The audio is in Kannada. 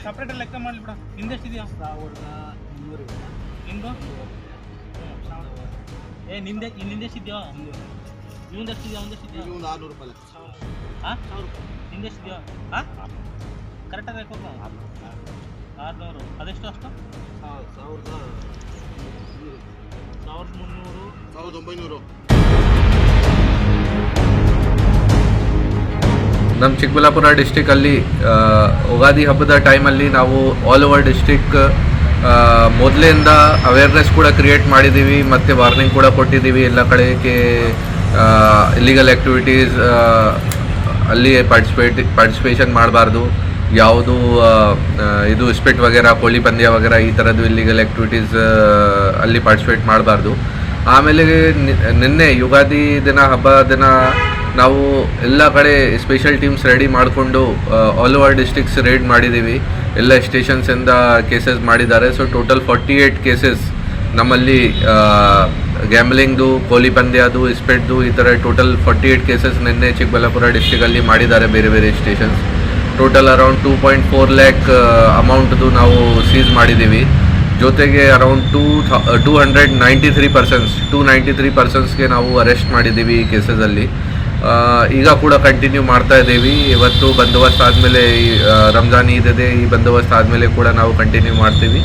ಸಪ್ರೇಟ್ ಲೆಕ್ಕ ಮಾಡಲಿ ಬಿಡ. ನಿಂದೆಷ್ಟಿದೆಯಾ? 1200 ನಿಂದು ನಿಂದೆಷ್ಟಿದೆಯೋ? ಇವಂದೆಷ್ಟಿದೆಯಾ? ಒಂದೆಷ್ಟಿದೆಯಾ? 600 ರೂಪಾಯಿ. ಹಾಂ, 1000 ರೂಪಾಯಿ. ನಿಂದೆಷ್ಟಿದೆಯೋ? ಹಾಂ, ಕರೆಕ್ಟಾಗಿ ಹಾಕೋದು. 600. ಅದೆಷ್ಟು ಅಷ್ಟು? 1300. 1900. ನಮ್ಮ ಚಿಕ್ಕಬಳ್ಳಾಪುರ ಡಿಸ್ಟಿಕಲ್ಲಿ ಯುಗಾದಿ ಹಬ್ಬದ ಟೈಮಲ್ಲಿ ನಾವು ಆಲ್ ಓವರ್ ಡಿಸ್ಟಿಕ್ ಮೊದಲಿಂದ ಅವೇರ್ನೆಸ್ ಕೂಡ ಕ್ರಿಯೇಟ್ ಮಾಡಿದ್ದೀವಿ ಮತ್ತು ವಾರ್ನಿಂಗ್ ಕೂಡ ಕೊಟ್ಟಿದ್ದೀವಿ ಎಲ್ಲ ಕಡೆಗೆ ಇಲ್ಲಿಗಲ್ ಆ್ಯಕ್ಟಿವಿಟೀಸ್ ಅಲ್ಲಿ ಪಾರ್ಟಿಸಿಪೇಷನ್ ಮಾಡಬಾರ್ದು, ಯಾವುದು ಇದು ಸ್ಪಿಟ್ ವಗೇರಾ, ಕೋಳಿ ಪಂದ್ಯ ವಗೇರಾ ಈ ಥರದ್ದು ಇಲ್ಲಿಗಲ್ ಆ್ಯಕ್ಟಿವಿಟೀಸ್ ಅಲ್ಲಿ ಪಾರ್ಟಿಸಿಪೇಟ್ ಮಾಡಬಾರ್ದು. ಆಮೇಲೆ ನಿನ್ನೆ ಯುಗಾದಿ ದಿನ ಹಬ್ಬ ದಿನ ನಾವು ಎಲ್ಲ ಕಡೆ ಸ್ಪೆಷಲ್ ಟೀಮ್ಸ್ ರೆಡಿ ಮಾಡಿಕೊಂಡು ಆಲ್ ಓವರ್ ಡಿಸ್ಟ್ರಿಕ್ಸ್ ರೇಡ್ ಮಾಡಿದ್ದೀವಿ. ಎಲ್ಲ ಸ್ಟೇಷನ್ಸಿಂದ ಕೇಸಸ್ ಮಾಡಿದ್ದಾರೆ. ಸೊ ಟೋಟಲ್ 48 ಕೇಸಸ್ ನಮ್ಮಲ್ಲಿ ಗ್ಯಾಮ್ಲಿಂಗ್ದು, ಕೋಳಿ ಪಂದ್ಯದು, ಇಸ್ಪೆಟ್ದು ಈ ಥರ ಟೋಟಲ್ 48 ಕೇಸಸ್ ನಿನ್ನೆ ಚಿಕ್ಕಬಳ್ಳಾಪುರ ಡಿಸ್ಟ್ರಿಕಲ್ಲಿ ಮಾಡಿದ್ದಾರೆ ಬೇರೆ ಬೇರೆ ಸ್ಟೇಷನ್ಸ್. ಟೋಟಲ್ ಅರೌಂಡ್ 2.4 ಲ್ಯಾಕ್ ಅಮೌಂಟ್ದು ನಾವು ಸೀಸ್ ಮಾಡಿದ್ದೀವಿ. ಜೊತೆಗೆ ಅರೌಂಡ್ 293 ಪರ್ಸನ್ಸ್ಗೆ ನಾವು ಅರೆಸ್ಟ್ ಮಾಡಿದ್ದೀವಿ ಈ ಕೇಸಲ್ಲಿ. ಈಗ ಕೂಡ ಕಂಟಿನ್ಯೂ ಮಾಡ್ತಾ ಇದ್ದೀವಿ. ಇವತ್ತು ಬಂದೋಬಸ್ತ್ ಆದಮೇಲೆ ರಂಜಾನ್ ಈದ್ ಇದೆ, ಈ ಬಂದೋಬಸ್ತ್ ಆದಮೇಲೆ ಕೂಡ ನಾವು ಕಂಟಿನ್ಯೂ ಮಾಡ್ತೀವಿ.